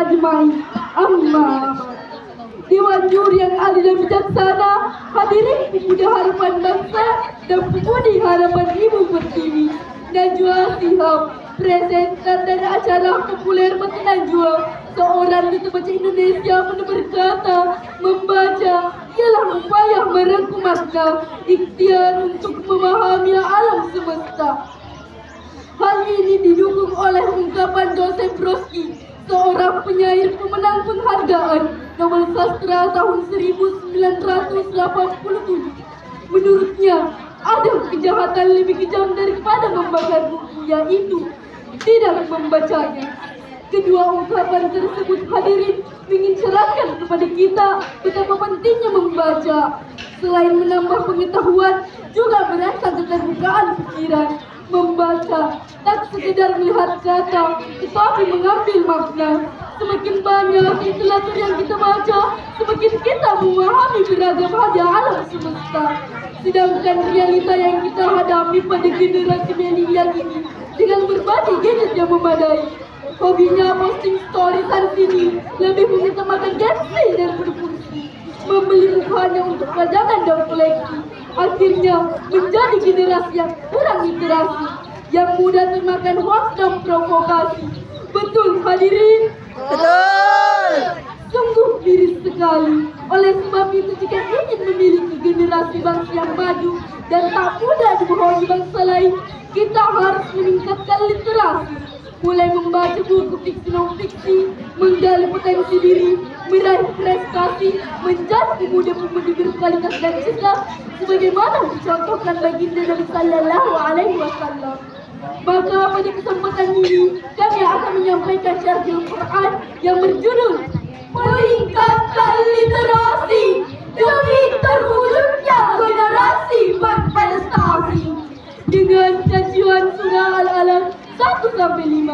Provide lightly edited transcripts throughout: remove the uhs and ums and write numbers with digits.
ajmain. Amma Dewan Juri yang adil dan bijaksana, hadirin pemuda harapan bangsa dan pemudi harapan Ibu Pertiwi, Najwa Shihab, presenter dari acara populer Mata Najwa, seorang duta baca Indonesia, berkata, membaca ialah upaya merangkum makna, ikhtiar untuk memahami alam semesta. Hal ini didukung oleh ungkapan Joseph Brodsky, seorang penyair pemenang penghargaan Nobel Sastra tahun 1987. Menurutnya, ada kejahatan lebih kejam daripada membakar buku, yaitu tidak membacanya. Kedua ungkapan tersebut hadirin ingin cerahkan kepada kita betapa pentingnya membaca. Selain menambah pengetahuan, juga merangsang keterbukaan pikiran. Membaca tak sekedar melihat kata, tetapi mengambil makna. Semakin banyak literatur yang kita baca, semakin kita memahami beragam hadiah alam semesta. Sedangkan realita yang kita hadapi pada generasi milenial ini dengan berbagai gadget yang memadai, hobinya posting story sana sini, lebih mengutamakan gengsi dan berfungsi, membeli bukunya untuk pajangan dan koleksi. Akhirnya menjadi generasi yang kurang literasi, yang mudah termakan hoax dan provokasi. Betul hadirin? Betul. Sungguh miris sekali. Oleh sebab itu, jika ingin memiliki generasi bangsa yang maju dan tak mudah dibohongi bangsa lain, kita harus meningkatkan literasi. Mulai membaca buku fiksi non-fiksi, menggali potensi diri, meraih prestasi, menjadi pemuda-pemudi berkualitas dan cerdas, sebagaimana dicontohkan baginda Nabi Sallallahu Alaihi Wasallam. Maka pada kesempatan ini kami akan menyampaikan syarah Quran yang berjudul Meningkatkan Literasi demi terwujudnya generasi berprestasi, dengan kajian surah Al-Alaq 1-5.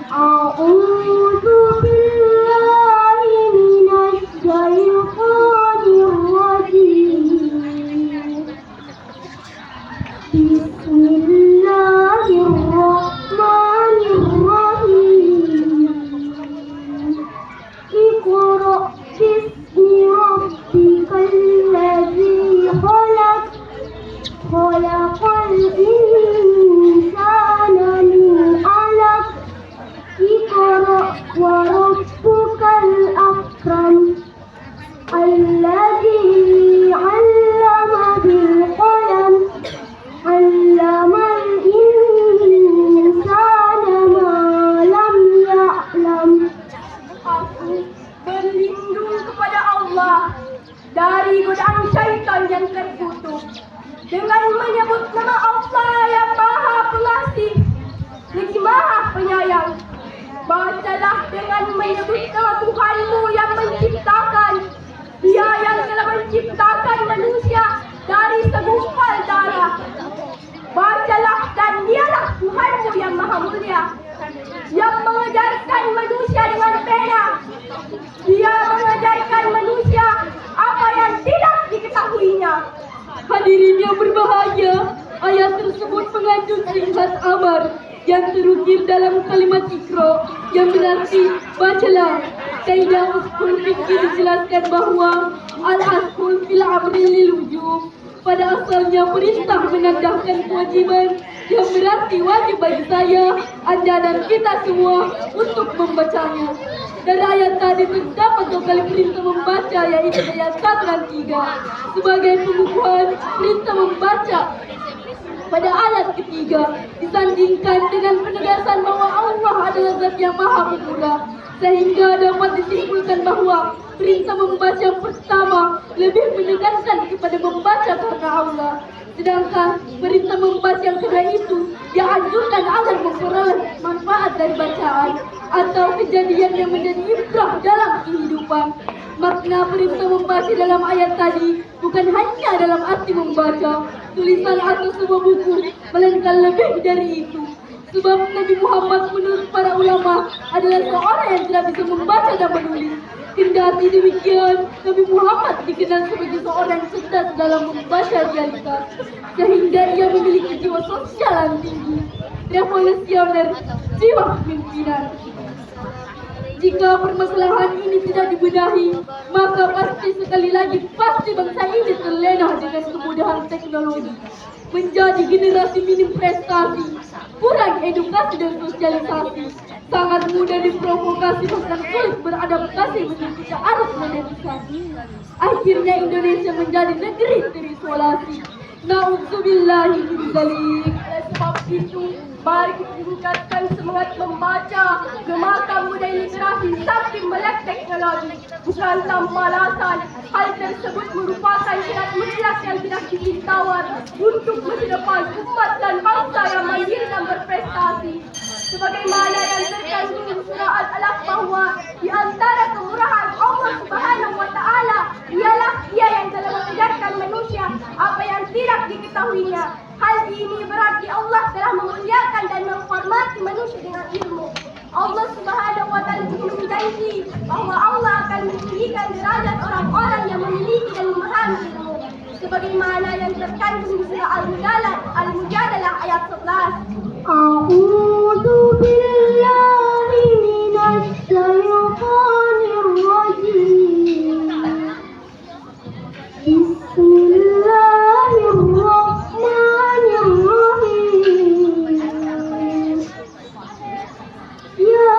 A'udzu billahi minasy syaithanir rajim. Bismillahirrahmanirrahim. Iqra bismi rabbikal ladzi khalaq, khalaqal insana min 'alaq. Iqra wa rabbukal akram, alladzi 'allama bil qalam, 'allamal insana ma lam ya'lam. Aku berlindung kepada Allah dari godaan syaitan yang terkutuk dengan menyebut nama Allah yang Maha Pengasih lagi Maha Penyayang. Bacalah dengan menyebut nama Tuhanmu yang menciptakan. Dia yang telah menciptakan manusia dari segumpal darah. Bacalah, dan dialah Tuhanmu yang Maha Mulia, yang mengajarkan manusia dengan pena. Dia mengajarkan manusia apa yang tidak diketahuinya. Hadirin yang berbahagia, ayat tersebut mengandung singkat amar yang terukir dalam kalimat Iqra, yang berarti bacalah. Kaidah usul fikih dijelaskan bahwa al-asul fil amri lil wujub, pada asalnya perintah menandakan kewajiban, yang berarti wajib bagi saya, Anda dan kita semua untuk membacanya. Dari ayat tadi terdapat dua kali perintah membaca, yaitu ayat 1 dan 3. Sebagai pengukuhan perintah membaca pada ayat ketiga disandingkan dengan penegasan bahwa Allah adalah Zat yang Maha Pemurah, sehingga dapat disimpulkan bahwa perintah membaca yang pertama lebih menekankan kepada membaca karena Allah, sedangkan perintah membaca yang kedua itu dianjurkan agar memperoleh manfaat dari bacaan atau kejadian yang menjadi ibrah dalam kehidupan. Makna perintah membaca dalam ayat tadi bukan hanya dalam arti membaca tulisan atau sebuah buku, melainkan lebih dari itu. Sebab Nabi Muhammad menurut para ulama adalah seorang yang tidak bisa membaca dan menulis. Kendati demikian, Nabi Muhammad dikenal sebagai seorang yang cerdas dalam membaca realitas, sehingga ia memiliki jiwa sosial yang tinggi, revolusioner, jiwa kepemimpinan. Jika permasalahan ini tidak dibenahi, maka sekali lagi bangsa ini terlena dengan kemudahan teknologi, menjadi generasi minim prestasi, kurang edukasi dan sosialisasi, sangat mudah diprovokasi bahkan sulit beradaptasi mengikuti arus modernisasi. Akhirnya Indonesia menjadi negeri terisolasi. Na'udzubillahi min dzalik. Oleh sebab itu, mari kita tingkatkan semangat membaca, gemakan budaya literasi sampai melek teknologi. Bukan tanpa alasan, hal tersebut merupakan syarat mutlak yang tidak bikin tawar untuk masa depan umat dan bangsa yang mandiri dan berprestasi. Sebagaimana yang terkandung di surah Al-Alaq bahwa di antara kemurahan Allah Subhanahu wa Ta'ala ialah Dia yang dalam mengajarkan manusia apa yang tidak diketahuinya. Hal ini berarti Allah telah memuliakan dan menghormati manusia dengan ilmu. Allah Subhanahu wa Ta'ala juga berjanji bahwa Allah akan meninggikan derajat orang-orang yang memiliki dan memahami ilmu. Sebagaimana yang terkandung di surah Al-Mujadalah ayat 11. A'udzu billahi minasy syaithanir rajim. Bismillahirrahmanirrahim. Ya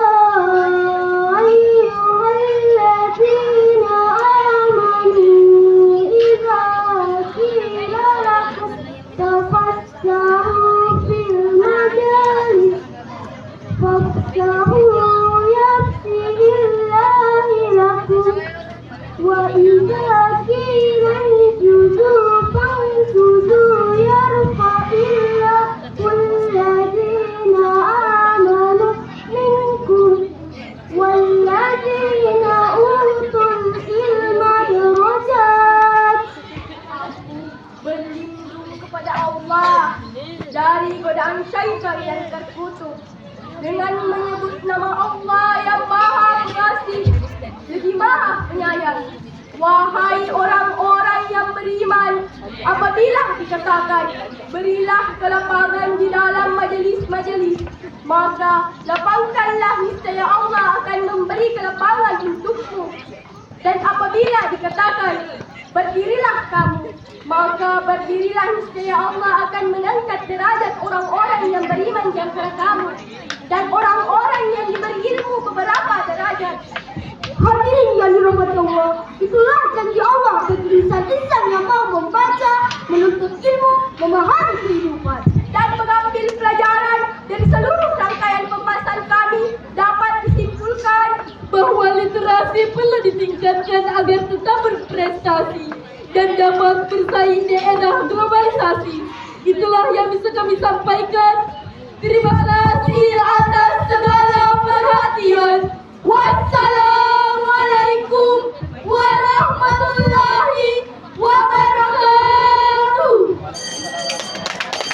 ayyuhalladzina amanu idza qila lakum tafassahu fil majalis fafsahu yafsihillahi lakum wa idza qila isjudu fasjudu yarfa'illahu alladzina amanu minkum walladzina utul ilma darajat. Berlindung kepada Allah dari godaan syaitan yang terkutuk dengan menyebut nama Allah yang Maha Pengasih, lagi Maha Penyayang. Wahai orang-orang yang beriman, apabila dikatakan berilah kelapangan di dalam majelis-majelis, maka lapangkanlah, niscaya Allah akan memberi kelapangan untukmu. Dan apabila dikatakan berdirilah kamu, maka berdirilah, niscaya Allah akan mengangkat derajat orang-orang yang beriman di antara kamu, dan orang-orang yang diberi ilmu beberapa derajat. Hadirin yang dirahmati Allah, itulah janji Allah bagi insan-insan yang mau membaca, menuntut ilmu, memahami kehidupan, dan mengambil pelajaran dari seluruh rangkaian pembahasan kami. Dapat disimpulkan bahwa literasi perlu ditingkatkan agar tetap berprestasi dan dapat bersaing di era globalisasi. Itulah yang bisa kami sampaikan.